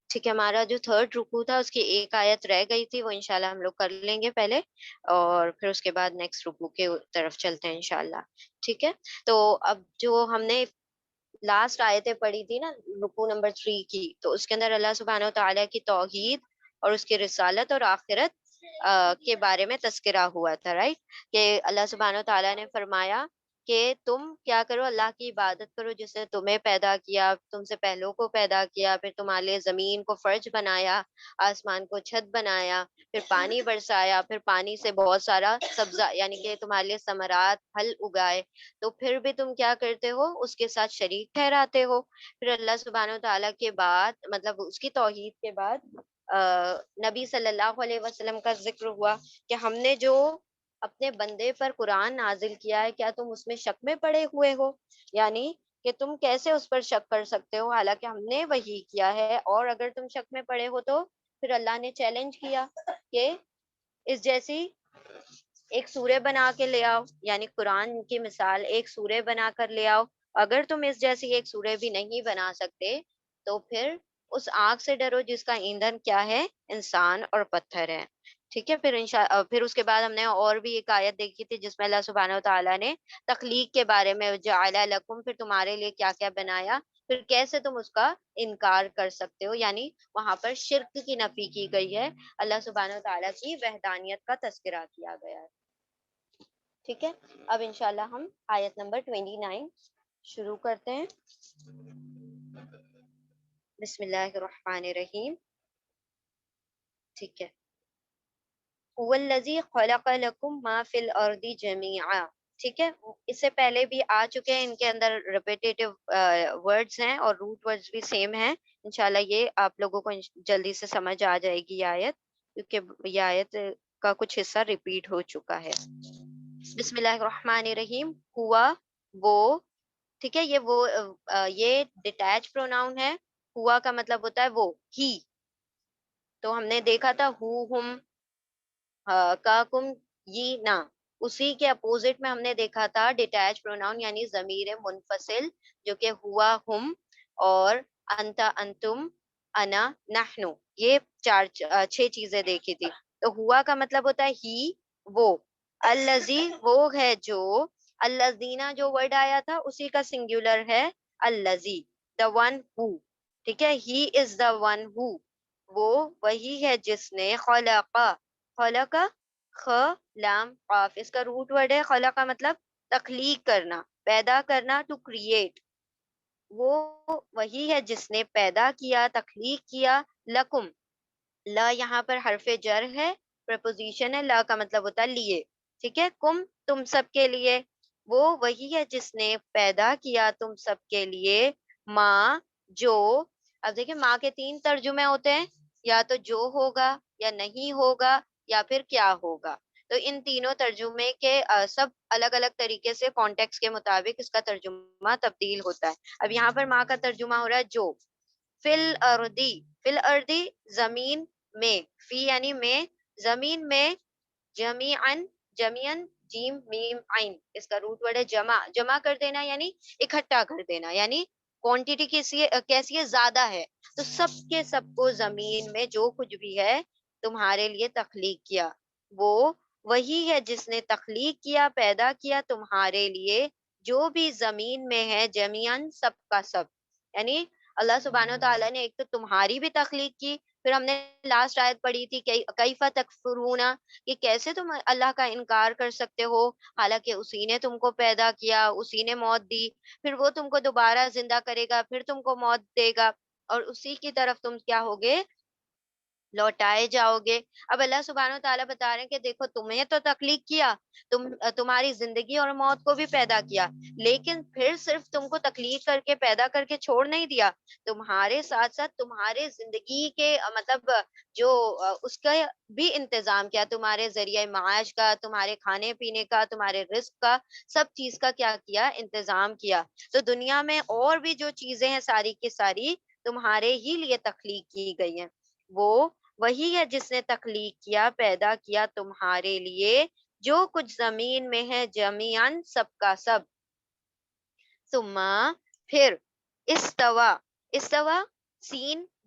ٹھیک ہے، ہمارا جو تھرڈ رکوع تھا اس کی ایک آیت رہ گئی تھی، وہ انشاءاللہ ہم لوگ کر لیں گے پہلے، اور پھر اس کے بعد نیکسٹ رکوع کے طرف چلتے ہیں انشاءاللہ. ٹھیک ہے، تو اب جو ہم نے لاسٹ آیتیں پڑھی تھی نا رکوع نمبر 3 کی، تو اس کے اندر اللہ سبحانہ و تعالیٰ کی توحید اور اس کی رسالت اور آخرت کے بارے میں تذکرہ ہوا تھا، رائٹ؟ کہ اللہ سبحانہ و تعالیٰ نے فرمایا کہ تم کیا کرو، اللہ کی عبادت کرو جس نے تمہیں پیدا کیا، تم سے پہلوں کو پیدا کیا، پھر تمہارے لیے زمین کو فرش بنایا، آسمان کو چھت بنایا، پھر پانی برسایا، پھر پانی سے بہت سارا سبزہ یعنی کہ تمہارے لیے ثمرات پھل اگائے، تو پھر بھی تم کیا کرتے ہو، اس کے ساتھ شریک ٹھہراتے ہو. پھر اللہ سبحانہ و تعالیٰ کے بعد مطلب اس کی توحید کے بعد نبی صلی اللہ علیہ وسلم کا ذکر ہوا کہ ہم نے جو اپنے بندے پر قرآن نازل کیا ہے، کیا تم اس میں شک میں پڑے ہوئے ہو؟ یعنی کہ تم کیسے اس پر شک کر سکتے ہو حالانکہ ہم نے وحی کیا ہے، اور اگر تم شک میں پڑے ہو تو پھر اللہ نے چیلنج کیا کہ اس جیسی ایک سورہ بنا کے لے آؤ، یعنی قرآن کی مثال ایک سورہ بنا کر لے آؤ. اگر تم اس جیسی ایک سورہ بھی نہیں بنا سکتے تو پھر اس آگ سے ڈرو جس کا ایندھن کیا ہے، انسان اور پتھر ہے. ٹھیک ہے، پھر اس کے بعد ہم نے اور بھی ایک آیت دیکھی تھی جس میں اللہ سبحانہ و تعالیٰ نے تخلیق کے بارے میں جعل لکم، پھر تمہارے لیے کیا کیا بنایا، پھر کیسے تم اس کا انکار کر سکتے ہو، یعنی وہاں پر شرک کی نفی کی گئی ہے، اللہ سبحانہ و تعالیٰ کی وحدانیت کا تذکرہ کیا گیا ہے. ٹھیک ہے، اب انشاءاللہ ہم آیت نمبر 29 شروع کرتے ہیں. بسم اللہ الرحمن الرحیم. ٹھیک ہے، هو الذی خلق لکم ما فی الارض جمیعا. ٹھیک ہے، اس سے پہلے بھی آ چکے ہیں، ان کے اندر ریپیٹیٹیو ورڈز ہیں اور روٹ ورڈز بھی سیم ہیں. انشاءاللہ یہ آپ لوگوں کو جلدی سے سمجھ آ جائے گی یہ آیت، کیونکہ یہ آیت کا کچھ حصہ ریپیٹ ہو چکا ہے. بسم اللہ الرحمن الرحیم. ہوا وہ، ٹھیک ہے، یہ ڈیٹیچ پروناؤن ہے. ہوا کا مطلب ہوتا ہے وہ، ہی. تو ہم نے دیکھا تھا ہو، ہم، کا، کم، یہ، نا. اسی کے اپوزٹ میں ہم نے دیکھا تھا ڈیٹیچ پروناؤن یعنی ضمیر منفصل، جو کہ ہوا، ہم، اور انتا، انتم، انا، نحنو. یہ چھ چیزیں دیکھی تھی. تو ہوا کا مطلب ہوتا ہے ہی، وہ. الذی وہ ہے جو، الذین جو ورڈ آیا تھا اسی کا سنگولر ہے الذی، the one who. ٹھیک ہے، he is the one who. وہ وہی ہے جس نے خلق، خ لام قاف، اس کا روٹ ورڈ ہے. خلق کا مطلب تخلیق کرنا، پیدا کرنا، ٹو کریٹ. وہ وہی ہے جس نے پیدا کیا، تخلیق کیا. لکم، لا یہاں پر حرف جر ہے، پریپوزیشن ہے. لا کا مطلب ہوتا ہے لیے. ٹھیک ہے، کم تم سب کے لیے. وہ وہی ہے جس نے پیدا کیا تم سب کے لیے. ماں جو، اب دیکھیں ماں کے 3 ترجمے ہوتے ہیں، یا تو جو ہوگا، یا نہیں ہوگا، یا پھر کیا ہوگا. تو ان تینوں ترجمے کے سب الگ الگ طریقے سے کانٹیکس کے مطابق اس کا ترجمہ تبدیل ہوتا ہے. اب یہاں پر ماں کا ترجمہ ہو رہا ہے جو. فل اردی، فل اردی زمین میں، فی یعنی میں، زمین میں. جمیعن، جمیعن، جیم میم عین، اس کا روٹ ورڈ ہے جمع. جمع کر دینا یعنی اکٹھا کر دینا، یعنی کوانٹٹی کیسی ہے، زیادہ ہے. تو سب کے سب کو زمین میں جو کچھ بھی ہے تمہارے لیے تخلیق کیا. وہ وہی ہے جس نے تخلیق کیا، پیدا کیا تمہارے لیے جو بھی زمین میں ہے. جمیعن، سب کا سب. یعنی اللہ سبحانہ و تعالیٰ نے ایک تو تمہاری بھی تخلیق کی. پھر ہم نے لاسٹ آیت پڑھی تھی کیفا تکفرون، کہ کیسے تم اللہ کا انکار کر سکتے ہو حالانکہ اسی نے تم کو پیدا کیا، اسی نے موت دی، پھر وہ تم کو دوبارہ زندہ کرے گا، پھر تم کو موت دے گا، اور اسی کی طرف تم کیا ہوگے، لوٹائے جاؤ گے. اب اللہ سبحانہ و تعالیٰ بتا رہے ہیں کہ دیکھو تمہیں تو تخلیق کیا، تمہاری زندگی اور موت کو بھی پیدا کیا، لیکن پھر صرف تم کو تخلیق کر کے پیدا کر کے چھوڑ نہیں دیا، تمہارے ساتھ ساتھ تمہارے زندگی کے مطلب جو اس کا بھی انتظام کیا، تمہارے ذریعہ معاش کا، تمہارے کھانے پینے کا، تمہارے رزق کا، سب چیز کا کیا کیا، انتظام کیا. تو دنیا میں اور بھی جو چیزیں ہیں ساری کی ساری تمہارے ہی لیے تخلیق کی گئی ہیں. وہ وہی ہے جس نے تخلیق کیا، پیدا کیا تمہارے لیے جو کچھ زمین میں ہے. جمیعن، سب کا سب. ثم، پھر. استوا، استوا سین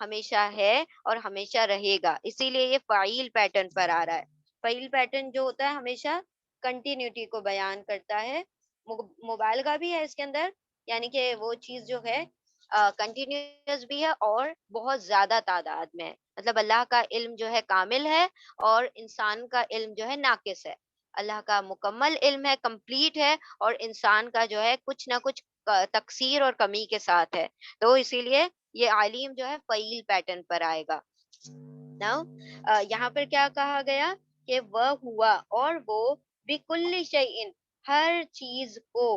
ہمیشہ ہے اور ہمیشہ رہے گا، اسی لیے یہ فعیل پیٹرن پر آ رہا ہے۔ فعیل پیٹرن جو ہوتا ہے ہمیشہ کنٹینیوٹی کو بیان کرتا ہے، مبالغہ بھی ہے اس کے اندر، یعنی کہ وہ چیز جو ہے کنٹینیوس بھی ہے اور بہت زیادہ تعداد میں ہے، مطلب اللہ کا علم جو ہے کامل ہے اور انسان کا علم جو ہے ناقص ہے۔ اللہ کا مکمل علم ہے، کمپلیٹ ہے، اور انسان کا جو ہے کچھ نہ کچھ تقصیر اور کمی کے ساتھ ہے، تو اسی لیے یہ علیم جو ہے فعیل پیٹرن پر آئے گا۔ Now, یہاں پر کیا کہا گیا کہ وہ ہوا اور وہ بکل شیئن، ہر چیز کو،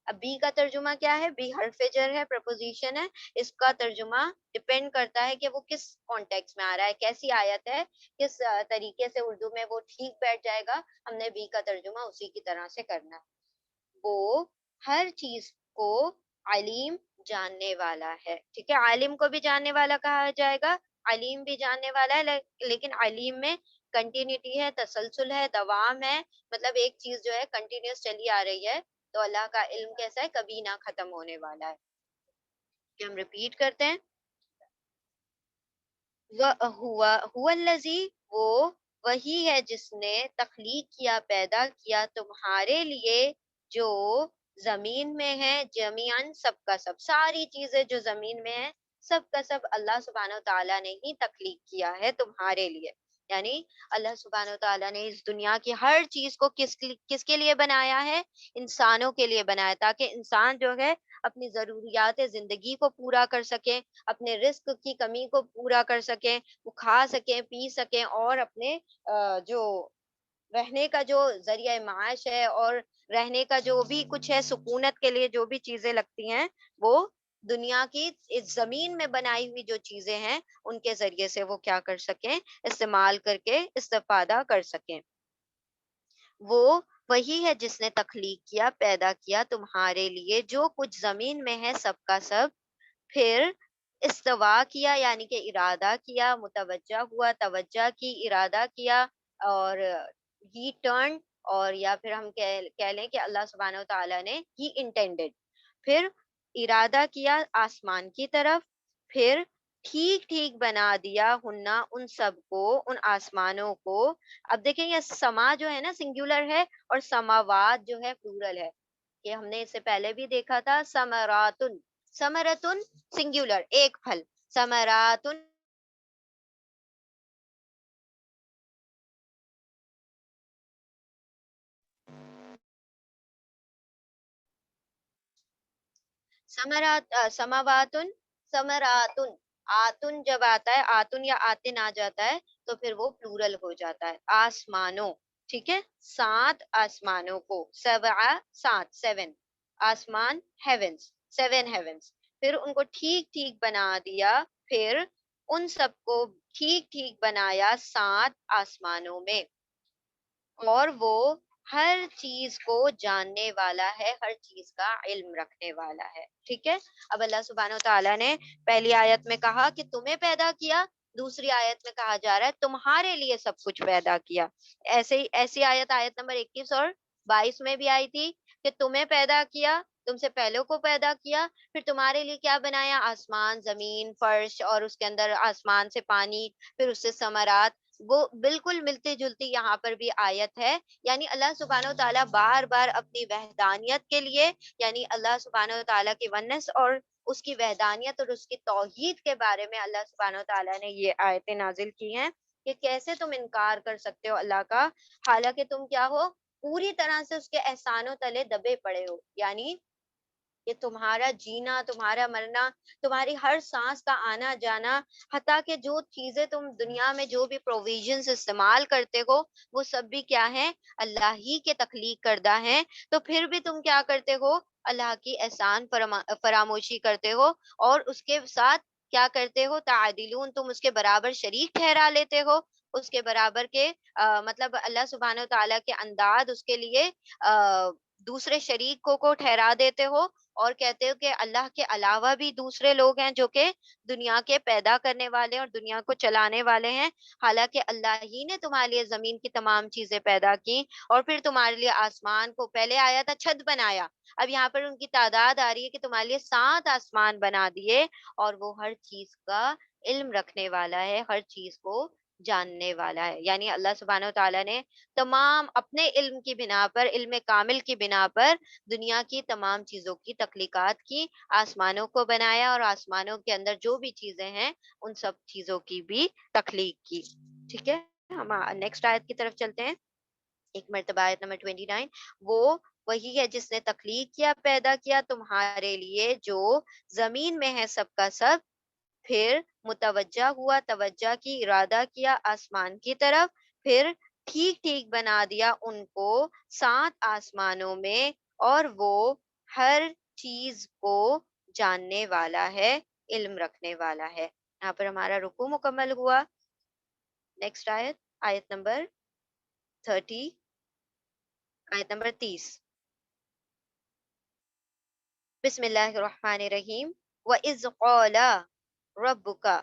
اب بی کا ترجمہ کیا ہے؟ بی حرف جر ہے، پرپوزیشن ہے، اس کا ترجمہ ڈپینڈ کرتا ہے کہ وہ کس کانٹیکس میں آ رہا ہے، کیسی آیت ہے، کس طریقے سے اردو میں وہ ٹھیک بیٹھ جائے گا، ہم نے بی کا ترجمہ اسی کی طرح سے کرنا ہے۔ وہ ہر چیز کو علیم، جاننے والا ہے، ٹھیک ہے، عالم کو بھی جاننے والا کہا جائے گا، علیم بھی جاننے والا ہے، لیکن علیم میں کنٹینیوٹی ہے، تسلسل ہے، دوام ہے، مطلب ایک چیز جو ہے کنٹینیوس چلی آ رہی ہے، تو اللہ کا علم کیسا ہے؟ کبھی نہ ختم ہونے والا ہے۔ کہ ہم ریپیٹ کرتے ہیں، هو الذی، وہ وہی ہے جس نے تخلیق کیا، پیدا کیا تمہارے لیے، جو زمین میں ہے، جمیعاً، سب کا سب، ساری چیزیں جو زمین میں ہے، سب کا سب اللہ سبحانہ و تعالیٰ نے ہی تخلیق کیا ہے تمہارے لیے، یعنی اللہ سبحانہ و تعالیٰ نے اس دنیا کی ہر چیز کو کس کے لیے بنایا ہے؟ انسانوں کے لیے بنایا، تاکہ انسان جو ہے اپنی ضروریات زندگی کو پورا کر سکے، اپنے رزق کی کمی کو پورا کر سکیں، وہ کھا سکیں، پی سکیں، اور اپنے جو رہنے کا جو ذریعہ معاش ہے اور رہنے کا جو بھی کچھ ہے، سکونت کے لیے جو بھی چیزیں لگتی ہیں، وہ دنیا کی اس زمین میں بنائی ہوئی جو چیزیں ہیں ان کے ذریعے سے وہ کیا کر سکیں؟ استعمال کر کے استفادہ کر سکیں۔ وہ وہی ہے جس نے تخلیق کیا، پیدا کیا تمہارے لیے جو کچھ زمین میں ہے، سب کا سب، پھر استوا کیا یعنی کہ ارادہ کیا، متوجہ ہوا، توجہ کی، ارادہ کیا، اور ہی ٹرن، اور یا پھر ہم کہہ لیں کہ اللہ سبحانہ و تعالیٰ نے ہی انٹینڈڈ، پھر ارادہ کیا آسمان کی طرف، پھر ٹھیک ٹھیک بنا دیا ہننا، ان سب کو، ان آسمانوں کو۔ اب دیکھیں یہ سما جو ہے نا سنگولر ہے، اور سماوات جو ہے پلورل ہے، کہ ہم نے اس سے پہلے بھی دیکھا تھا، سمراتن، سمرتن سنگولر ایک پھل، سمراتن سمرات سماواتن، سمراتن، آتن جب آتا ہے، آتن یا آتن آ جاتا ہے تو پھر وہ پلورل ہو جاتا ہے، آسمانوں، ٹھیک ہے، 7 آسمانوں کو، سبع، 7، 7 آسمان، ہیونس، 7 ہیونس، پھر ان کو ٹھیک ٹھیک بنا دیا، پھر ان سب کو ٹھیک ٹھیک بنایا 7 آسمانوں میں، اور وہ ہر چیز کو جاننے والا ہے، ہر چیز کا علم رکھنے والا ہے، ٹھیک ہے۔ اب اللہ سبحانہ و تعالیٰ نے پہلی آیت میں کہا کہ تمہیں پیدا کیا، دوسری آیت میں کہا جا رہا ہے تمہارے لیے سب کچھ پیدا کیا، ایسے ہی ایسی آیت، آیت نمبر 21 اور 22 میں بھی آئی تھی کہ تمہیں پیدا کیا، تم سے پہلوں کو پیدا کیا، پھر تمہارے لیے کیا بنایا؟ آسمان، زمین، فرش، اور اس کے اندر آسمان سے پانی، پھر اس سے ثمرات، وہ بالکل ملتی جلتی یہاں پر بھی آیت ہے، یعنی اللہ سبحانہ و تعالیٰ بار بار اپنی وحدانیت کے لیے، یعنی اللہ سبحانہ و تعالیٰ کی ونس اور اس کی وحدانیت اور اس کی توحید کے بارے میں اللہ سبحانہ و تعالیٰ نے یہ آیتیں نازل کی ہیں کہ کیسے تم انکار کر سکتے ہو اللہ کا، حالانکہ تم کیا ہو؟ پوری طرح سے اس کے احسانوں تلے دبے پڑے ہو، یعنی کہ تمہارا جینا، تمہارا مرنا، تمہاری ہر سانس کا آنا جانا، حتیٰ کہ جو چیزیں تم دنیا میں جو بھی پروویژنز استعمال کرتے ہو، وہ سب بھی کیا ہیں؟ اللہ ہی کے تخلیق کردہ ہیں، تو پھر بھی تم کیا کرتے ہو؟ اللہ کی احسان فراموشی کرتے ہو، اور اس کے ساتھ کیا کرتے ہو؟ تعدیلون، تم اس کے برابر شریک ٹھہرا لیتے ہو، اس کے برابر کے مطلب اللہ سبحانہ و تعالیٰ کے انداز اس کے لیے دوسرے شریک کو ٹھہرا دیتے ہو، اور کہتے ہو کہ اللہ کے علاوہ بھی دوسرے لوگ ہیں جو کہ دنیا کے پیدا کرنے والے اور دنیا کو چلانے والے ہیں، حالانکہ اللہ ہی نے تمہارے لیے زمین کی تمام چیزیں پیدا کی، اور پھر تمہارے لیے آسمان کو، پہلے آیا تھا چھت بنایا، اب یہاں پر ان کی تعداد آ رہی ہے کہ تمہارے لیے 7 آسمان بنا دیے، اور وہ ہر چیز کا علم رکھنے والا ہے، ہر چیز کو جاننے والا ہے. یعنی اللہ سبحانہ و تعالیٰ نے تمام اپنے علم کی بنا پر، علم کامل کی بنا پر دنیا کی تمام چیزوں کی تخلیقات کی، آسمانوں کو بنایا اور آسمانوں کے اندر جو بھی چیزیں ہیں ان سب چیزوں کی بھی تخلیق کی. ٹھیک ہے، ہم نیکسٹ آیت کی طرف چلتے ہیں. ایک مرتبہ آیت نمبر 29. وہ وہی ہے جس نے تخلیق کیا، پیدا کیا تمہارے لیے جو زمین میں ہے سب کا سب، پھر متوجہ ہوا، توجہ کی، ارادہ کیا آسمان کی طرف، پھر ٹھیک ٹھیک بنا دیا ان کو 7 آسمانوں میں، اور وہ ہر چیز کو جاننے والا ہے، علم رکھنے والا ہے. یہاں پر ہمارا رکوع مکمل ہوا. نیکسٹ آیت، آیت نمبر 30، آیت نمبر 30. بسم اللہ الرحمن الرحیم. وَإِذْ قَالَ رَبُّكَ.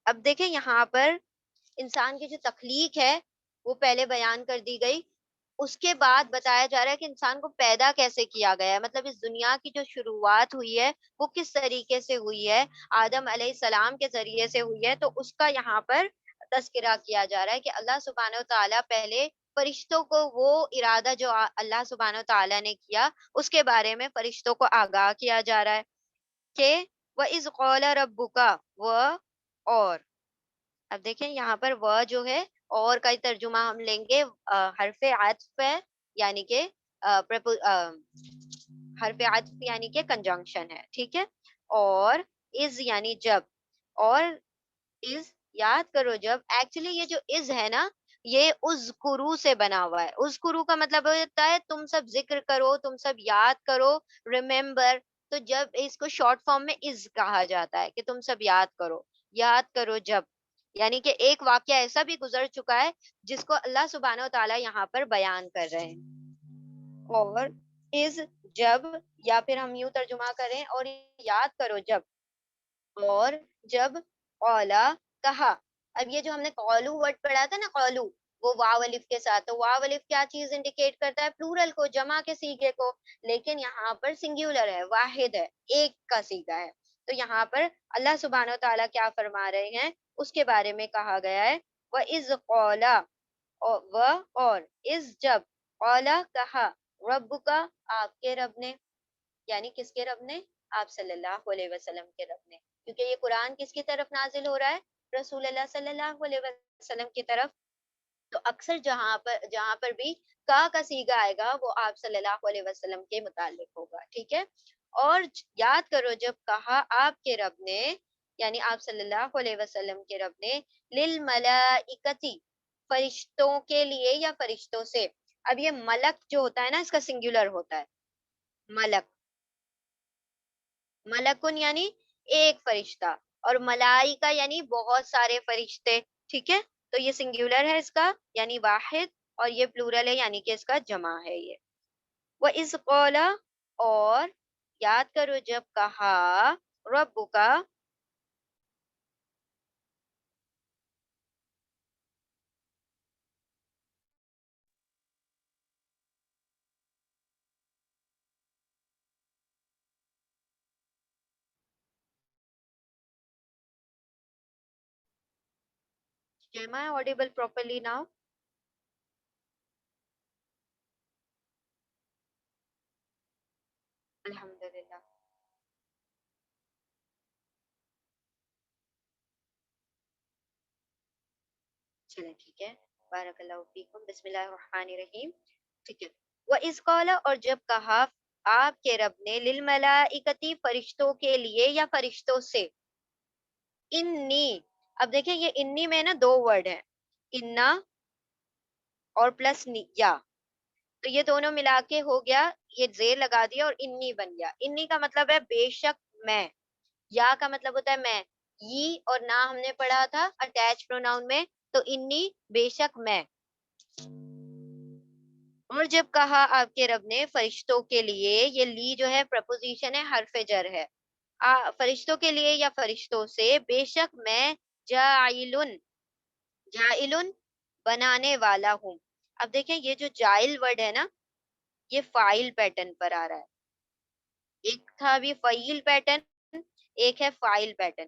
اب دیکھیں یہاں پر انسان کی جو تخلیق ہے وہ پہلے بیان کر دی گئی، اس کے بعد بتایا جا رہا ہے کہ انسان کو پیدا کیسے کیا گیا ہے، مطلب اس دنیا کی جو شروعات ہوئی ہے وہ کس طریقے سے ہوئی ہے، آدم علیہ السلام کے ذریعے سے ہوئی ہے. تو اس کا یہاں پر تذکرہ کیا جا رہا ہے کہ اللہ سبحانہ و تعالیٰ پہلے فرشتوں کو وہ ارادہ جو اللہ سبحانہ و تعالیٰ نے کیا اس کے بارے میں فرشتوں کو آگاہ کیا جا رہا ہے کہ وَإِذْ قَالَ رَبُّكَ، اور اب دیکھیں یہاں پر وہ جو ہے اور کا ترجمہ ہم لیں گے، حرف عطف ہے، یعنی کہ حرف عطف یعنی کہ کنجنکشن ہے. ٹھیک ہے، اور از یعنی جب، اور از یاد کرو جب. ایکچولی یہ جو از ہے نا یہ اذکرو سے بنا ہوا ہے. اذکرو کا مطلب ہوتا ہے تم سب ذکر کرو، تم سب یاد کرو، ریممبر. تو جب اس کو شارٹ فارم میں از کہا جاتا ہے کہ تم سب یاد کرو جب، یعنی کہ ایک واقعہ ایسا بھی گزر چکا ہے جس کو اللہ سبحانہ و تعالیٰ یہاں پر بیان کر رہے ہیں. اور از جب، یا پھر ہم یوں ترجمہ کریں اور یاد کرو جب، اور جب اولا کہا. اب یہ جو ہم نے قولو ورڈ پڑھا تھا نا، قولو، وہ واو الف کے ساتھ، تو واو الف کیا چیز انڈیکیٹ کرتا ہے؟ پلورل کو، جمع کے صیغے کو. لیکن یہاں پر سنگولر ہے، واحد ہے، ایک کا صیغہ ہے. تو یہاں پر اللہ سبحانہ و تعالیٰ کیا فرما رہے ہیں اس کے بارے میں کہا گیا ہے وَإِذْ قَالَ، اور از جب، اولا کہا، ربک آپ کے رب نے، یعنی کس کے رب نے؟ آپ صلی اللہ علیہ وسلم کے رب نے. کیونکہ یہ قرآن کس کی طرف نازل ہو رہا ہے؟ رسول اللہ صلی اللہ علیہ وسلم کی طرف. تو اکثر جہاں پر بھی کا صیغہ آئے گا وہ آپ صلی اللہ علیہ وسلم کے متعلق ہوگا. ٹھیک ہے، اور یاد کرو جب کہا آپ کے رب نے، یعنی آپ صلی اللہ علیہ وسلم کے رب نے، للملائکتی فرشتوں کے لیے یا فرشتوں سے. اب یہ ملک جو ہوتا ہے نا اس کا سنگولر ہوتا ہے، ملک، ملکن یعنی ایک فرشتہ، اور ملائکہ یعنی بہت سارے فرشتے. ٹھیک ہے، تو یہ سنگولر ہے اس کا یعنی واحد، اور یہ پلورل ہے یعنی کہ اس کا جمع ہے یہ. وَإِذْ قَالَ، اور یاد کرو جب کہا، ربک، am I audible properly now? الحمدللہ. چلیں ٹھیک ہے، بارک اللہ فیکم. بسم اللہ الرحمن الرحیم. ٹھیک ہے، وَإِذْ قَالَ، اور جب کہا آپ کے رب نے، للملائکتی فرشتوں کے لیے یا فرشتوں سے، انی. اب دیکھیں یہ انی میں نا دو ورڈ ہیں، انا اور پلس یا. تو یہ دونوں ملا کے ہو گیا، یہ زیر لگا دیا اور انی بن گیا. انی کا مطلب ہے بے شک میں، یا کا مطلب ہوتا ہے میں. اور نہ ہم نے پڑھا تھا اٹیچ پروناؤن میں، تو انی بے شک میں. اور جب کہا آپ کے رب نے فرشتوں کے لیے، یہ لی جو ہے پرپوزیشن ہے، حرف جر ہے. فرشتوں کے لیے یا فرشتوں سے، بے شک میں جاعلن، جائلن بنانے والا ہوں. اب دیکھیں یہ جو جائل ورڈ ہے نا یہ فائل پیٹرن پر آ رہا ہے. ایک تھا ابھی فعیل پیٹرن، ایک ہے فائل پیٹرن.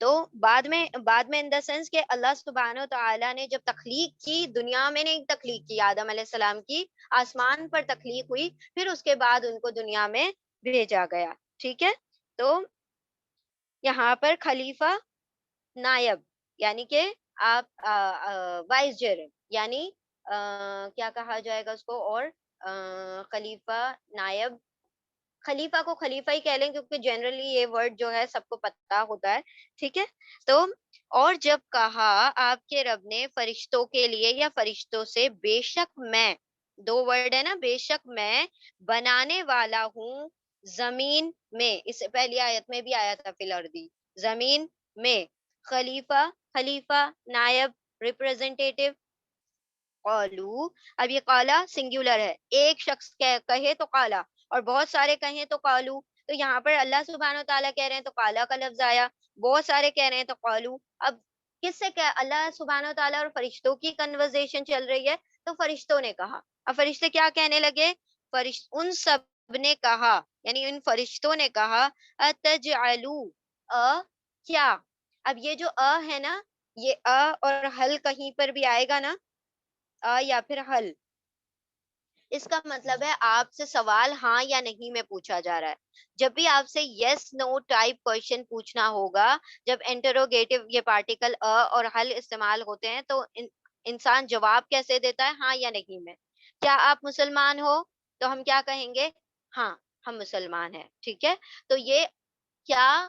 تو بعد میں ان دا سینس کہ اللہ سبحانہ و تعالیٰ نے جب تخلیق کی، دنیا میں نہیں تخلیق کی آدم علیہ السلام کی، آسمان پر تخلیق ہوئی، پھر اس کے بعد ان کو دنیا میں بھیجا گیا. ٹھیک ہے. تو یہاں پر خلیفہ نائب یعنی کہ آپ وائس جر یعنی کیا کہا جائے گا اس کو، اور خلیفہ نائب، خلیفہ کو خلیفہ ہی کہہ لیں کیونکہ جنرلی یہ ورڈ جو ہے سب کو پتہ ہوتا ہے. ٹھیک ہے. تو اور جب کہا آپ کے رب نے فرشتوں کے لیے یا فرشتوں سے، بے شک میں، دو ورڈ ہے نا، بے شک میں بنانے والا ہوں زمین میں، اس سے پہلی آیت میں بھی آیا تھا فی الارضی، زمین میں خلیفہ، خلیفہ نائب ریپرزینٹیٹو. قالو، اب یہ قالا سنگولر ہے، ایک شخص کہے تو قالا، اور بہت سارے کہیں تو قالو. تو یہاں پر اللہ سبحانہ و تعالیٰ کہہ رہے ہیں تو قالا کا لفظ آیا، بہت سارے کہہ رہے ہیں تو قالو. اب کس سے کہ اللہ سبحانہ و تعالیٰ اور فرشتوں کی کنورزیشن چل رہی ہے، تو فرشتوں نے کہا. اب فرشتے کیا کہنے لگے؟ ان سب نے کہا، یعنی ان فرشتوں نے کہا، اتجعلو، کیا. اب یہ جو ہے نا، یہ اور حل کہیں پر بھی آئے گا نا، یا پھر حل، اس کا مطلب ہے آپ سے سوال ہاں یا نہیں میں پوچھا جا رہا ہے. جب بھی آپ سے یس نو ٹائپ کوشچن پوچھنا ہوگا، جب انٹروگیٹو یہ پارٹیکل اور حل استعمال ہوتے ہیں، تو انسان جواب کیسے دیتا ہے؟ ہاں یا نہیں میں. کیا آپ مسلمان ہو؟ تو ہم کیا کہیں گے؟ ہاں ہم مسلمان ہیں. ٹھیک ہے. تو یہ کیا،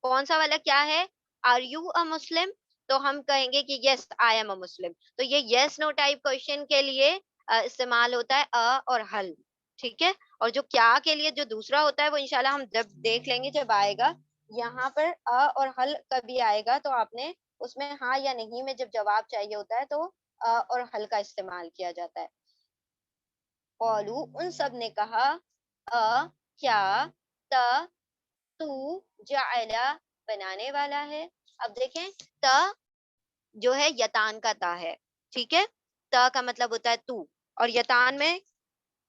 کون سا والا کیا ہے؟ آر یو اے مسلم؟ تو ہم کہیں گے کہ یس آئی ایم اے مسلم. تو یہ یس نو ٹائپ کوشچن کے لیے استعمال ہوتا ہے اور حل. ٹھیک ہے. اور جو کیا کے لیے جو دوسرا ہوتا ہے وہ انشاءاللہ ہم جب دیکھ لیں گے، جب آئے گا یہاں پر اور حل کبھی آئے گا تو آپ نے اس میں ہاں یا نہیں میں جب جواب چاہیے ہوتا ہے تو اور حل کا استعمال کیا جاتا ہے. قالو، ان سب نے کہا، کیا، تا، تو، جعلا، بنانے والا ہے. اب دیکھیں، تا جو ہے یتان کا تا ہے. ٹھیک ہے. تا کا مطلب ہوتا ہے تو، اور یتان میں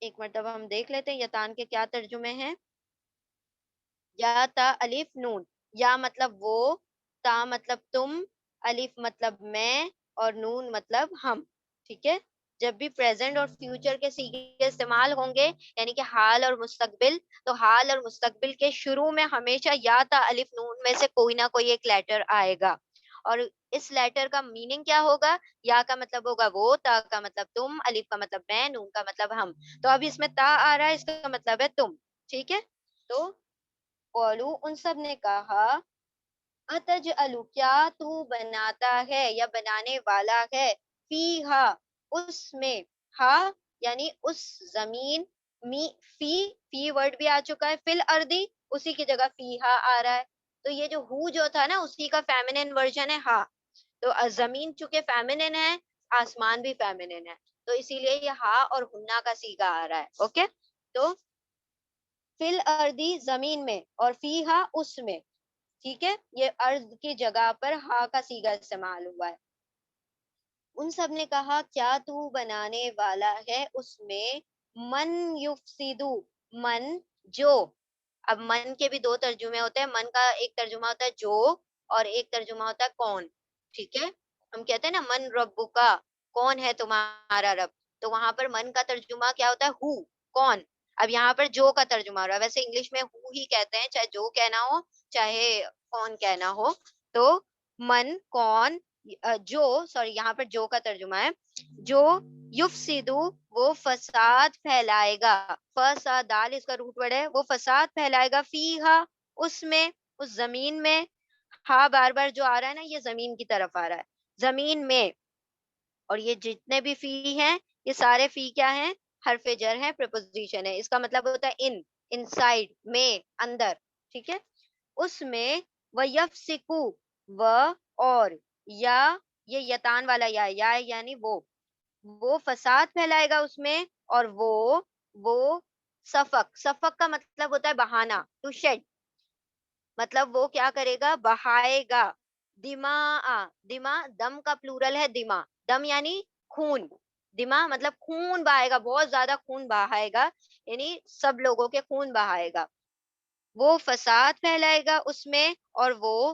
ایک مرتبہ ہم دیکھ لیتے ہیں یتان کے کیا ترجمے ہیں. یا تا الف نون، یا مطلب وہ، تا مطلب تم، الف مطلب میں، اور نون مطلب ہم. ٹھیک ہے. جب بھی پریزنٹ اور فیوچر کے صیغے استعمال ہوں گے، یعنی کہ حال اور مستقبل، تو حال اور مستقبل کے شروع میں ہمیشہ یا تا الف نون میں سے کوئی نہ کوئی ایک لیٹر آئے گا. اور اس لیٹر کا میننگ کیا ہوگا؟ یا کا مطلب ہوگا وہ، تا کا مطلب تم، الف کا مطلب میں، نون کا مطلب ہم. تو اب اس میں تا آ رہا ہے، اس کا مطلب ہے تم. ٹھیک ہے. تو قولو، ان سب نے کہا، اتجعلو، کیا تو بناتا ہے یا بنانے والا ہے، فیہا، اس میں، ہا یعنی اس زمین، می، فی ورڈ بھی آ چکا ہے، فی الارضی اسی کی جگہ فیہا آ رہا ہے. تو یہ جو ہو جو تھا نا، اسی کا فیمینن ورژن ہے ہا. تو زمین چونکہ فیمینن ہے، آسمان بھی فیمینن ہے، تو اسی لیے یہ ہا اور ہننا کا صیغہ آ رہا ہے. اوکے. تو فی الارضی زمین میں، اور فیہا اس میں. ٹھیک ہے. یہ ارض کی جگہ پر ہا کا صیغہ استعمال ہوا ہے. ان سب نے کہا، کیا تو بنانے والا ہے اس میں، من یفسدو، من جو. اب من کے بھی دو ترجمے ہوتے ہیں. من کا ایک ترجمہ ہوتا ہے جو، اور ایک ترجمہ ہوتا ہے کون. ٹھیک ہے. ہم کہتے ہیں نا من ربک، کون ہے تمہارا رب. تو وہاں پر من کا ترجمہ کیا ہوتا ہے؟ ہو، کون. اب یہاں پر جو کا ترجمہ ہو رہا ہے. ویسے انگلش میں ہو ہی کہتے ہیں، چاہے جو کہنا ہو چاہے کون کہنا ہو. تو من کون، جو، سوری یہاں پر جو کا ترجمہ ہے، جو یفسدو، وہ فساد پھیلائے گا. فساد، دال اس کا روٹ ورڈ ہے، وہ فساد پھیلائے گا، فیہا، اس میں، اس زمین میں. ہاں بار بار جو آ رہا ہے نا، یہ زمین کی طرف آ رہا ہے، زمین میں. اور یہ جتنے بھی فی ہیں، یہ سارے فی کیا ہیں؟ حرف جر ہے، پریپوزیشن ہے. اس کا مطلب ہوتا ہے ان، انسائڈ میں، اندر. ٹھیک ہے. اس میں وَيَفْسِقُ، و، اور، یا، یہ یتان والا یا یعنی وہ فساد پھیلائے گا اس میں. اور وہ سفک، سفک کا مطلب ہوتا ہے بہانا، ٹو شیڈ. مطلب وہ کیا کرے گا؟ بہائے گا. دماء، دماء دم کا پلورل ہے دماء. دم یعنی خون. دماء مطلب خون بہائے گا، بہت زیادہ خون بہائے گا، یعنی سب لوگوں کے خون بہائے گا. وہ فساد پھیلائے گا اس میں، اور وہ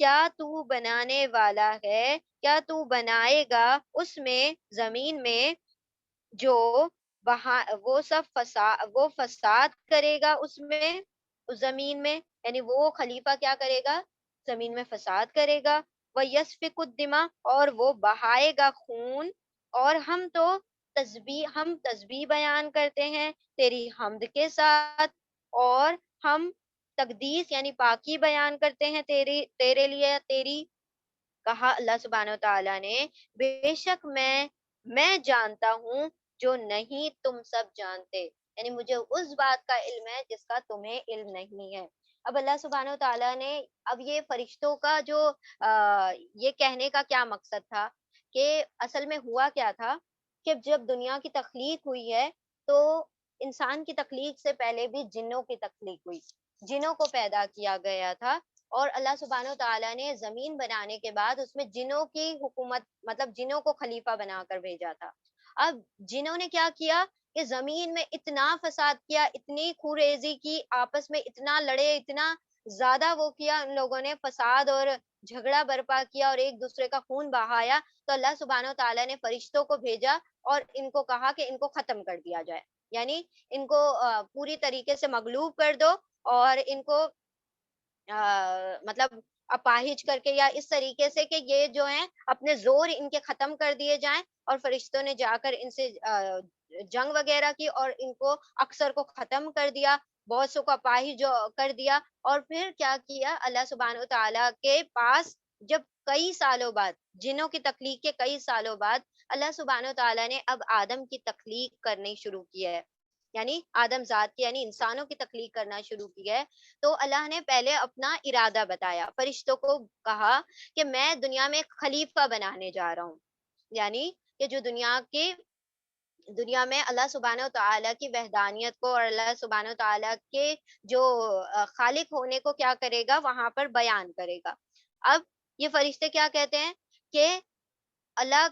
کیا تو بنانے والا ہے، کیا تو بنائے گا اس میں، زمین میں، جو وہ سب وہ فساد کرے گا اس میں، اس زمین میں، یعنی وہ خلیفہ کیا کرے گا، زمین میں فساد کرے گا، وَيَسْفِكُ الدِّمَاءَ، اور وہ بہائے گا خون، اور ہم تسبیح بیان کرتے ہیں تیری حمد کے ساتھ، اور ہم تقدیس یعنی پاکی بیان کرتے ہیں تیرے لیے تیری. کہا اللہ سبحانہ و تعالیٰ نے، بے شک میں جانتا ہوں جو نہیں تم سب جانتے، یعنی مجھے اس بات کا علم ہے جس کا تمہیں علم نہیں ہے. اب اللہ سبحانہ و تعالیٰ نے، اب یہ فرشتوں کا جو یہ کہنے کا کیا مقصد تھا، کہ اصل میں ہوا کیا تھا، کہ جب دنیا کی تخلیق ہوئی ہے تو انسان کی تخلیق سے پہلے بھی جنوں کی تخلیق ہوئی، جنوں کو پیدا کیا گیا تھا، اور اللہ سبحانہ و تعالیٰ نے زمین بنانے کے بعد اس میں جنوں کی حکومت، مطلب جنوں کو خلیفہ بنا کر بھیجا تھا. اب جنہوں نے کیا کیا کہ زمین میں اتنا فساد کیا، اتنی خوریزی کی، آپس میں اتنا لڑے، اتنا زیادہ وہ کیا، ان لوگوں نے فساد اور جھگڑا برپا کیا اور ایک دوسرے کا خون بہایا. تو اللہ سبحانہ و تعالیٰ نے فرشتوں کو بھیجا اور ان کو کہا کہ ان کو ختم کر دیا جائے، یعنی ان کو پوری طریقے سے مغلوب کر دو، اور ان کو مطلب اپاہج کر کے، یا اس طریقے سے کہ یہ جو ہیں اپنے زور ان کے ختم کر دیے جائیں. اور فرشتوں نے جا کر ان سے جنگ وغیرہ کی اور ان کو اکثر کو ختم کر دیا، بہت سو کو اپاہج کر دیا. اور پھر کیا کیا اللہ سبحانہ و تعالیٰ کے پاس، جب کئی سالوں بعد، جنوں کی تخلیق کے کئی سالوں بعد، اللہ سبحانہ و تعالیٰ نے اب آدم کی تخلیق کرنی شروع کی ہے، یعنی آدم ذات کی، یعنی انسانوں کی تخلیق کرنا شروع کی ہے. تو اللہ نے پہلے اپنا ارادہ بتایا، فرشتوں کو کہا کہ میں دنیا میں ایک خلیفہ بنانے جا رہا ہوں، یعنی کہ جو دنیا میں اللہ سبحانہ و تعالیٰ کی وحدانیت کو اور اللہ سبحانہ و تعالیٰ کے جو خالق ہونے کو کیا کرے گا، وہاں پر بیان کرے گا. اب یہ فرشتے کیا کہتے ہیں کہ اللہ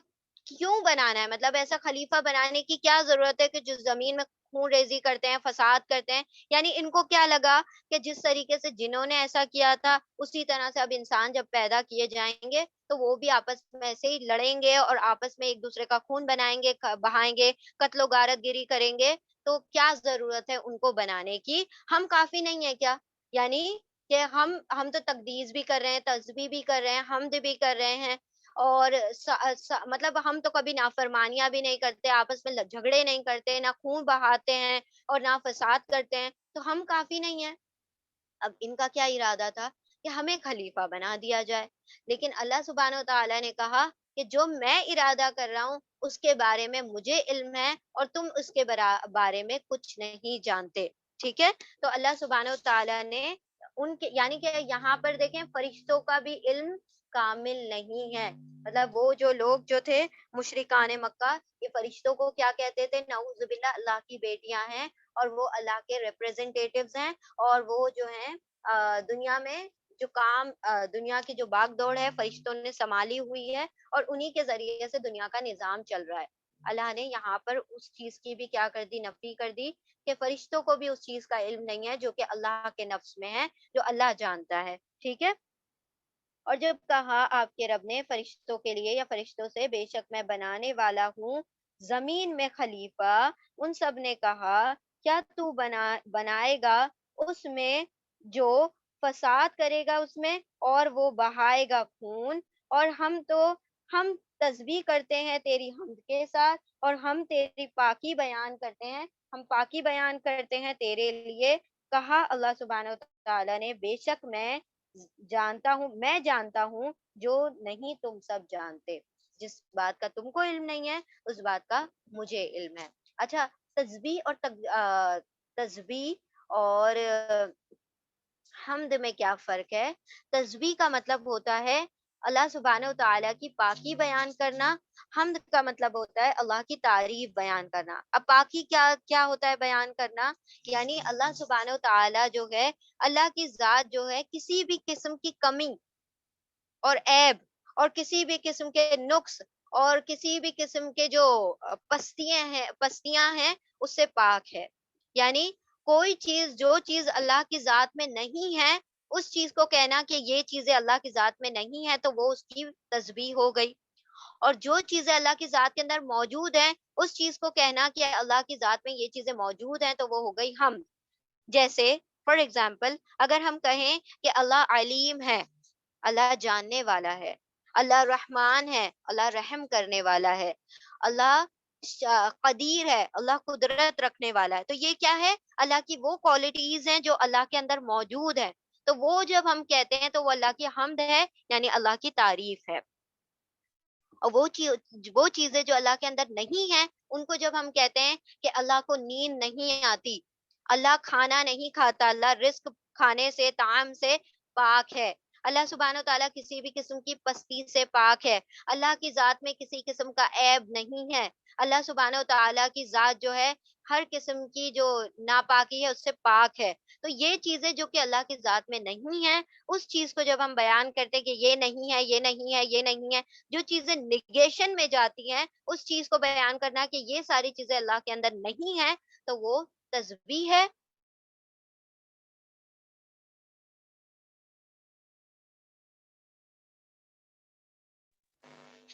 کیوں بنانا ہے، مطلب ایسا خلیفہ بنانے کی کیا ضرورت ہے کہ جو زمین میں خون ریزی کرتے ہیں، فساد کرتے ہیں. یعنی ان کو کیا لگا کہ جس طریقے سے جنہوں نے ایسا کیا تھا، اسی طرح سے اب انسان جب پیدا کیے جائیں گے تو وہ بھی آپس میں ایسے ہی لڑیں گے اور آپس میں ایک دوسرے کا خون بنائیں گے، بہائیں گے، قتل و غارت گیری کریں گے. تو کیا ضرورت ہے ان کو بنانے کی، ہم کافی نہیں ہے کیا، یعنی کہ ہم تو تقدیس بھی کر رہے ہیں، تسبیح بھی کر رہے ہیں، حمد بھی کر رہے ہیں، اور مطلب ہم تو کبھی نافرمانیاں بھی نہیں کرتے، آپس میں جھگڑے نہیں کرتے، نہ خون بہاتے ہیں اور نہ فساد کرتے ہیں، تو ہم کافی نہیں ہیں. اب ان کا کیا ارادہ تھا کہ ہمیں خلیفہ بنا دیا جائے، لیکن اللہ سبحانہ و تعالیٰ نے کہا کہ جو میں ارادہ کر رہا ہوں اس کے بارے میں مجھے علم ہے اور تم اس کے بارے میں کچھ نہیں جانتے. ٹھیک ہے، تو اللہ سبحانہ و تعالیٰ نے ان کے، یعنی کہ یہاں پر دیکھیں فرشتوں کا بھی علم کامل نہیں ہے. مطلب وہ جو لوگ جو تھے مشرکان مکہ، یہ فرشتوں کو کیا کہتے تھے، نعوذ باللہ اللہ کی بیٹیاں ہیں اور وہ اللہ کے ریپریزنٹیٹیوز ہیں، اور وہ جو ہیں دنیا میں جو کام، دنیا کی جو باغ دوڑ ہے فرشتوں نے سنبھالی ہوئی ہے، اور انہی کے ذریعے سے دنیا کا نظام چل رہا ہے. اللہ نے یہاں پر اس چیز کی بھی کیا کر دی، نفی کر دی، کہ فرشتوں کو بھی اس چیز کا علم نہیں ہے جو کہ اللہ کے نفس میں ہے، جو اللہ جانتا ہے. ٹھیک ہے. اور جب کہا آپ کے رب نے فرشتوں کے لیے یا فرشتوں سے، بے شک میں بنانے والا ہوں زمین میں خلیفہ، ان سب نے کہا کیا تو بنائے گا اس میں، جو فساد کرے گا اس میں، اور وہ بہائے گا خون، اور ہم تسبیح کرتے ہیں تیری حمد کے ساتھ، اور ہم تیری پاکی بیان کرتے ہیں، ہم پاکی بیان کرتے ہیں تیرے لیے. کہا اللہ سبحانہ و تعالیٰ نے، بے شک میں جانتا ہوں جو نہیں تم سب جانتے، جس بات کا تم کو علم نہیں ہے اس بات کا مجھے علم ہے. اچھا، تسبیح اور حمد میں کیا فرق ہے؟ تسبیح کا مطلب ہوتا ہے اللہ سبحانہ و تعالیٰ کی پاکی بیان کرنا، حمد کا مطلب ہوتا ہے اللہ کی تعریف بیان کرنا. اب پاکی کیا کیا ہوتا ہے بیان کرنا، یعنی اللہ سبحانہ و تعالیٰ جو ہے، اللہ کی ذات جو ہے کسی بھی قسم کی کمی اور عیب اور کسی بھی قسم کے نقص اور کسی بھی قسم کے جو پستیاں ہیں اس سے پاک ہے. یعنی کوئی چیز، جو چیز اللہ کی ذات میں نہیں ہے اس چیز کو کہنا کہ یہ چیزیں اللہ کی ذات میں نہیں ہے تو وہ اس کی تسبیح ہو گئی. اور جو چیزیں اللہ کی ذات کے اندر موجود ہیں اس چیز کو کہنا کہ اللہ کی ذات میں یہ چیزیں موجود ہیں تو وہ ہو گئی حمد. جیسے فار ایگزامپل اگر ہم کہیں کہ اللہ علیم ہے، اللہ جاننے والا ہے، اللہ رحمان ہے، اللہ رحم کرنے والا ہے، اللہ قدیر ہے، اللہ قدرت رکھنے والا ہے، تو یہ کیا ہے؟ اللہ کی وہ کوالٹیز ہیں جو اللہ کے اندر موجود ہیں. تو وہ جب ہم کہتے ہیں تو وہ اللہ کی حمد ہے، یعنی اللہ کی تعریف ہے. اور وہ چیزیں جو اللہ کے اندر نہیں ہیں ان کو جب ہم کہتے ہیں کہ اللہ کو نیند نہیں آتی، اللہ کھانا نہیں کھاتا، اللہ رزق کھانے سے طعام سے پاک ہے، اللہ سبحانہ و تعالیٰ کسی بھی قسم کی پستی سے پاک ہے، اللہ کی ذات میں کسی قسم کا عیب نہیں ہے، اللہ سبحانہ و تعالیٰ کی ذات جو ہے ہر قسم کی جو ناپاکی ہے اس سے پاک ہے. تو یہ چیزیں جو کہ اللہ کی ذات میں نہیں ہیں اس چیز کو جب ہم بیان کرتے ہیں کہ یہ نہیں ہے، یہ نہیں ہے، یہ نہیں ہے، جو چیزیں نگیشن میں جاتی ہیں اس چیز کو بیان کرنا کہ یہ ساری چیزیں اللہ کے اندر نہیں ہیں تو وہ تسبیح ہے.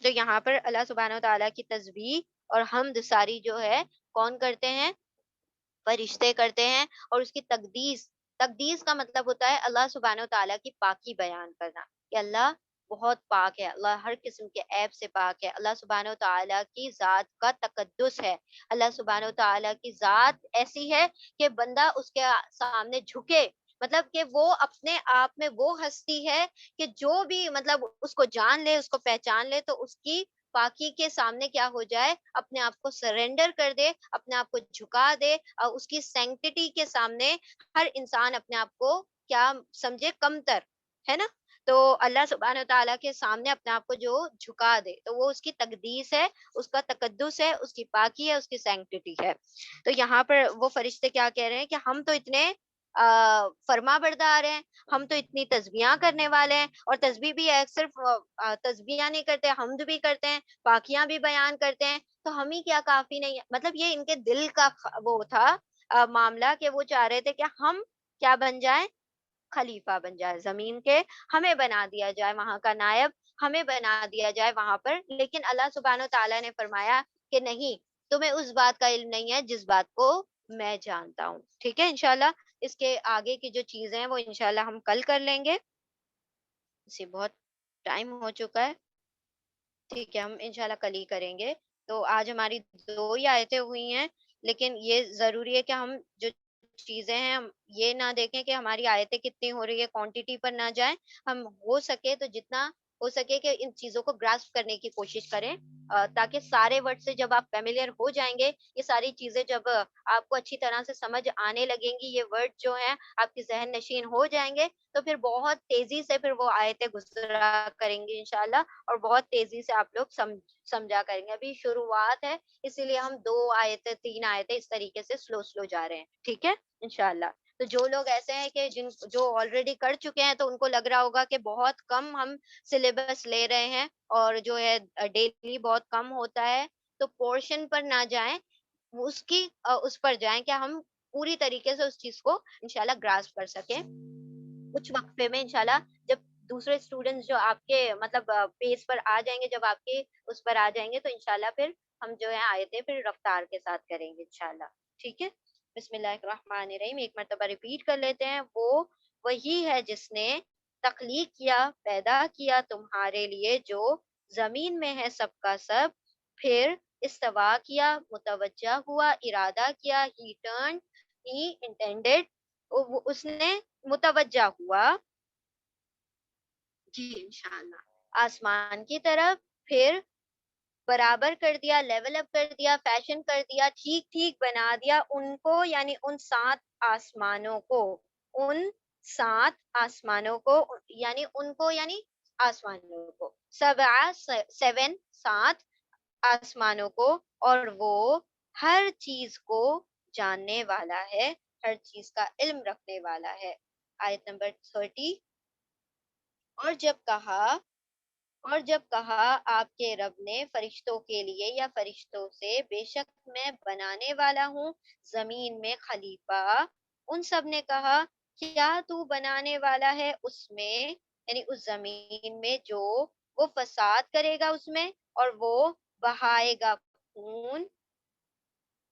تو یہاں پر اللہ سبحانہ و تعالیٰ کی تسبیح اور حمد ساری جو ہے کون کرتے ہیں؟ فرشتے کرتے ہیں. اور اس کی تقدیس، تقدیس کا مطلب ہوتا ہے اللہ سبحانہ و تعالیٰ کی پاکی بیان کرنا کہ اللہ بہت پاک ہے، اللہ ہر قسم کے عیب سے پاک ہے، اللہ سبحانہ و تعالیٰ کی ذات کا تقدس ہے، اللہ سبحانہ و تعالیٰ کی ذات ایسی ہے کہ بندہ اس کے سامنے جھکے، مطلب کہ وہ اپنے آپ میں وہ ہستی ہے کہ جو بھی مطلب اس کو جان لے، اس کو پہچان لے تو اس کی پاکی کے سامنے کیا ہو جائے؟ اپنے آپ کو سرنڈر کر دے، اپنے آپ کو جھکا دے، اور اس کی سینکٹیٹی کے سامنے ہر انسان اپنے آپ کو کیا سمجھے؟ کمتر ہے نا. تو اللہ سبحانہ تعالیٰ کے سامنے اپنے آپ کو جو جھکا دے تو وہ اس کی تقدیس ہے، اس کا تقدس ہے، اس کی پاکی ہے، اس کی سینکٹیٹی ہے. تو یہاں پر وہ فرشتے کیا کہہ رہے ہیں کہ ہم تو اتنے فرما بردار ہیں، ہم تو اتنی تسبیحاں کرنے والے ہیں، اور تسبیح بھی ہے صرف تسبیحاں نہیں کرتے، حمد بھی کرتے ہیں، پاکیاں بھی بیان کرتے ہیں. تو ہم ہی کیا کافی نہیں ہے؟ مطلب یہ ان کے دل کا وہ تھا معاملہ کہ وہ چاہ رہے تھے کہ ہم کیا بن جائیں؟ خلیفہ بن جائے زمین کے، ہمیں بنا دیا جائے وہاں کا نائب، ہمیں بنا دیا جائے وہاں پر. لیکن اللہ سبحانہ و تعالیٰ نے فرمایا کہ نہیں، تمہیں اس بات کا علم نہیں ہے جس بات کو میں جانتا ہوں. ٹھیک ہے، انشاءاللہ اس کے آگے کی جو چیزیں ہیں وہ انشاءاللہ ہم کل کر لیں گے، اسے بہت ٹائم ہو چکا ہے. ٹھیک ہے، ہم انشاءاللہ کل ہی کریں گے. تو آج ہماری 2 ہی آیتیں ہوئی ہیں، لیکن یہ ضروری ہے کہ ہم جو چیزیں ہیں ہم یہ نہ دیکھیں کہ ہماری آیتیں کتنی ہو رہی ہے، کوانٹٹی پر نہ جائیں. ہم ہو سکے تو جتنا ہو سکے کہ ان چیزوں کو گراسپ کرنے کی کوشش کریں، تاکہ سارے ورڈ سے جب آپ فیملیئر ہو جائیں گے، یہ ساری چیزیں جب آپ کو اچھی طرح سے سمجھ آنے لگیں گی، یہ ورڈ جو ہیں آپ کے ذہن نشین ہو جائیں گے، تو پھر بہت تیزی سے پھر وہ آیتیں گزرا کریں گے انشاءاللہ، اور بہت تیزی سے آپ لوگ سمجھا کریں گے. ابھی شروعات ہے، اسی لیے ہم 2 آیتیں 3 آیتیں اس طریقے سے سلو جا رہے ہیں. ٹھیک ہے انشاءاللہ. تو جو لوگ ایسے ہیں کہ جو آلریڈی کر چکے ہیں تو ان کو لگ رہا ہوگا کہ بہت کم ہم سلیبس لے رہے ہیں اور جو ہے ڈیلی بہت کم ہوتا ہے، تو پورشن پر نہ جائیں، اس کی اس پر جائیں کہ ہم پوری طریقے سے اس چیز کو انشاءاللہ گراسپ کر سکیں. کچھ وقفے میں انشاءاللہ جب دوسرے اسٹوڈنٹس جو آپ کے مطلب پیس پر آ جائیں گے، جب آپ کے اس پر آ جائیں گے تو انشاءاللہ پھر ہم جو ہے آیتیں پھر رفتار کے ساتھ کریں گے انشاءاللہ. ٹھیک ہے، بسم اللہ الرحمن الرحیم. ایک مرتبہ ریپیٹ کر لیتے ہیں. وہ وہی ہے جس نے تخلیق کیا، پیدا کیا تمہارے لیے جو زمین میں ہے سب کا سب، پھر استوا کیا، متوجہ ہوا، ارادہ کیا، ہی ٹرن، ہی انٹینڈیڈ، اس نے متوجہ ہوا، جی انشاءاللہ، آسمان کی طرف، پھر برابر کر دیا، لیول اپ کر دیا، فیشن کر دیا، ٹھیک ٹھیک بنا دیا ان کو، یعنی ان 7 آسمانوں کو، ان 7 آسمانوں کو، یعنی ان کو یعنی آسمانوں کو، 7 آسمانوں کو، اور وہ ہر چیز کو جاننے والا ہے، ہر چیز کا علم رکھنے والا ہے. آیت نمبر 30. اور جب کہا اور جب کہا آپ کے رب نے فرشتوں کے لیے یا فرشتوں سے، بے شک میں بنانے والا ہوں زمین میں خلیفہ، ان سب نے کہا کیا تو بنانے والا ہے اس میں، یعنی اس زمین میں، جو وہ فساد کرے گا اس میں، اور وہ بہائے گا خون،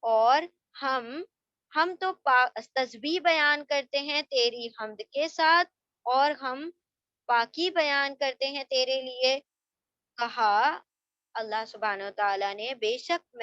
اور ہم ہم تو تسبیح بیان کرتے ہیں تیری حمد کے ساتھ، اور ہم پاکی بیان کرتے ہیں تیرے لیے. کہا اللہ سبحانہ و تعالیٰ نے، بے شک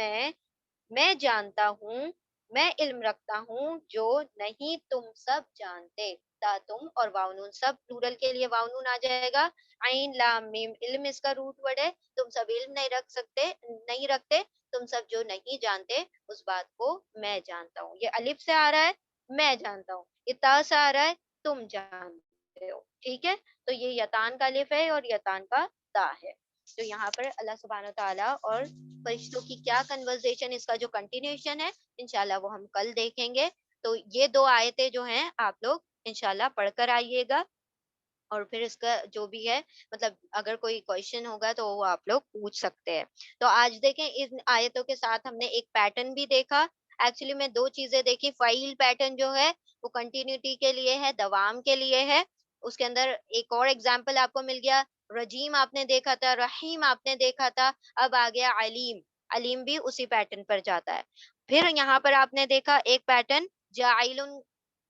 میں جانتا ہوں، میں علم رکھتا ہوں جو نہیں تم سب جانتے. تا تم اور واؤنون، سب پلورل کے لیے واؤنون آ جائے گا. عین لام میم، علم اس کا روٹ ورڈ ہے. تم سب علم نہیں رکھ سکتے، نہیں رکھتے، تم سب جو نہیں جانتے اس بات کو میں جانتا ہوں. یہ الف سے آ رہا ہے میں جانتا ہوں، یہ تا سے آ رہا ہے تم جانتے ہو. ٹھیک ہے، تو یہ یتان کا الف ہے اور یتان کا تا ہے. تو یہاں پر اللہ سبحانہ و تعالیٰ اور فرشتوں کی کیا کنورزیشن، اس کا جو کنٹینیوشن ہے انشاءاللہ وہ ہم کل دیکھیں گے. تو یہ دو آیتیں جو ہیں آپ لوگ انشاءاللہ پڑھ کر آئیے گا، اور پھر اس کا جو بھی ہے مطلب اگر کوئی کوشچن ہوگا تو وہ آپ لوگ پوچھ سکتے ہیں. تو آج دیکھیں ان آیتوں کے ساتھ ہم نے ایک پیٹرن بھی دیکھا. ایکچولی میں دو چیزیں دیکھی. فعیل پیٹرن جو ہے وہ کنٹینیوٹی کے لیے ہے، دوام کے لیے ہے. اس کے اندر ایک اور ایگزامپل آپ کو مل گیا، رجیم آپ نے دیکھا تھا، رحیم آپ نے دیکھا تھا، اب آ گیا علیم. علیم بھی اسی پیٹرن پر جاتا ہے. پھر یہاں پر آپ نے دیکھا ایک پیٹرن جاعلن،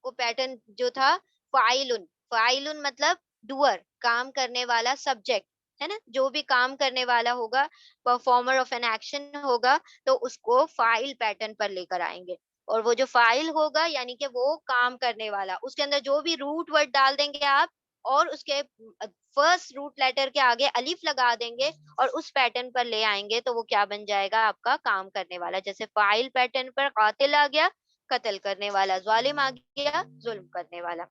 کو پیٹرن جو تھا فاعلن. فاعلن مطلب ڈوئر، کام کرنے والا، سبجیکٹ ہے نا، جو بھی کام کرنے والا ہوگا، پرفارمر آف این ایکشن ہوگا، تو اس کو فاعل پیٹرن پر لے کر آئیں گے. اور وہ جو فاعل ہوگا یعنی کہ وہ کام کرنے والا، اس کے اندر جو بھی روٹ ورڈ ڈال دیں گے آپ، اور اس کے فرسٹ روٹ لیٹر کے آگے الف لگا دیں گے اور اس پیٹرن پر لے آئیں گے، تو وہ کیا بن جائے گا آپ کا کام کرنے والا. جیسے فاعل پیٹرن پر قاتل آ گیا، قتل کرنے والا، ظالم آ گیا، ظلم کرنے والا.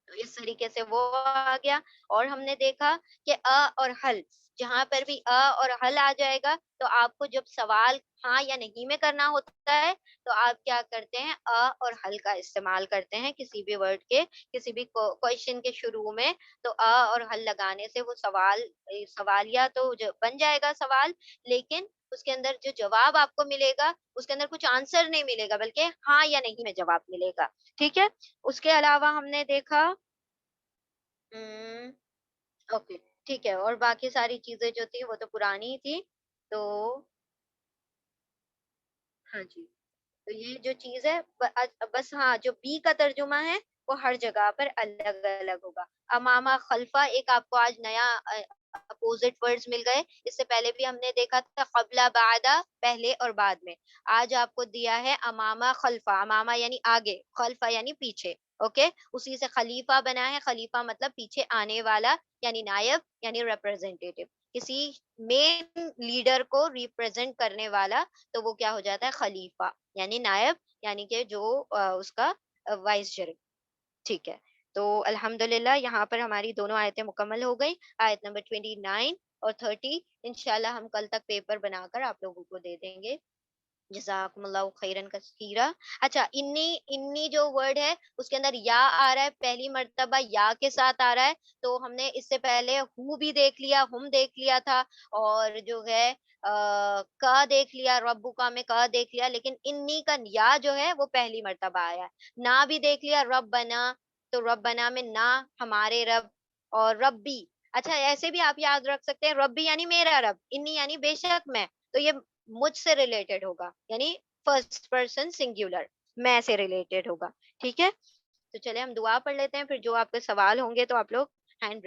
تو اس طریقے سے وہ آ گیا. اور ہم نے دیکھا کہ اور حل، جہاں پر بھی اور حل آ جائے گا تو آپ کو جب سوال ہاں یا نہیں میں کرنا ہوتا ہے تو آپ کیا کرتے ہیں، اور حل کا استعمال کرتے ہیں کسی بھی ورڈ کے، کسی بھی کوشچن کے شروع میں. تو اور حل لگانے سے وہ سوالیہ تو بن جائے گا سوال، لیکن اس کے اندر جو جواب آپ کو ملے گا اس کے اندر کچھ آنسر نہیں ملے گا بلکہ ہاں یا نہیں میں جواب ملے گا. ٹھیک ہے. اس کے علاوہ ہم نے دیکھا اوکے ٹھیک ہے، اور باقی ساری چیزیں جو تھی وہ تو پرانی ہی تھی. تو ہاں جی، تو یہ جو چیز ہے بس ہاں جو بی کا ترجمہ ہے وہ ہر جگہ پر الگ الگ ہوگا. امامہ خلفہ ایک آپ کو آج نیا اپوزٹ ورڈز مل گئے. اس سے پہلے بھی ہم نے دیکھا تھا قبلہ بعدہ، پہلے اور بعد میں. آج آپ کو دیا ہے امامہ خلفہ. امامہ یعنی آگے، خلفہ یعنی پیچھے. اوکے، اسی سے خلیفہ بنا ہے. خلیفہ مطلب پیچھے آنے والا، یعنی نائب یعنی ریپرزینٹیٹو، کسی مین لیڈر کو ریپرزینٹ کرنے والا. تو وہ کیا ہو جاتا ہے، خلیفہ یعنی نائب، یعنی کہ جو اس کا وائس جرگ. ٹھیک ہے. تو الحمدللہ یہاں پر ہماری دونوں آیتیں مکمل ہو گئی. آیت نمبر 29 اور 30 انشاءاللہ ہم کل تک پیپر بنا کر آپ لوگوں کو دے دیں گے. جزاکم اللہ خیرن کثیرا. اچھا، انی جو ورڈ ہے اس کے اندر یا آ رہا ہے، پہلی مرتبہ یا کے ساتھ آ رہا ہے. تو ہم نے اس سے پہلے ہو بھی دیکھ لیا، ہم دیکھ لیا تھا، اور جو ہے کا دیکھ لیا، ربو کا میں کا دیکھ لیا، لیکن انی کا یا جو ہے وہ پہلی مرتبہ آیا ہے. نہ بھی دیکھ لیا، رب بنا، تو رب بنا میں نہ ہمارے رب، اور ربی. اچھا، ایسے بھی آپ یاد رکھ سکتے ہیں، ربی یعنی میرا رب، انی یعنی بے شک میں. تو یہ مجھ سے ریلیٹڈ ہوگا، یعنی فرسٹ پرسن سنگولر، میں سے ریلیٹڈ ہوگا. ٹھیک ہے. تو چلے ہم دعا پڑھ لیتے ہیں، پھر جو آپ کے سوال ہوں گے تو آپ لوگ ہینڈ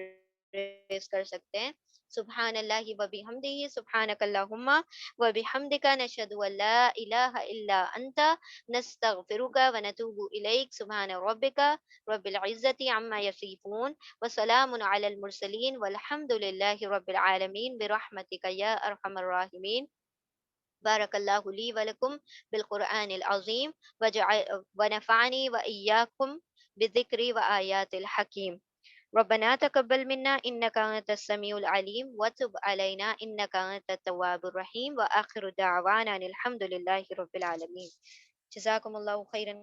ریز کر سکتے ہیں. سبحان اللہ و بحمدہ، سبحانک اللہم و بحمدک، نشہد ان لا الہ الا انت، نستغفرک و نتوب الیک. سبحان ربک رب العزت عما یصفون، وسلام علی المرسلین، والحمد للہ رب العالمین، برحمتک یا ارحم الراحمین. بارک اللہ لی ولکم بالقرآن العظیم، ونفعنی وإیاکم بذکری وآیات الحکیم. ربنا تقبل منا انك انت السميع العليم وتب علينا انك انت التواب الرحيم واخر دعوانا ان الحمد لله رب العالمين. جزاكم الله خيرا.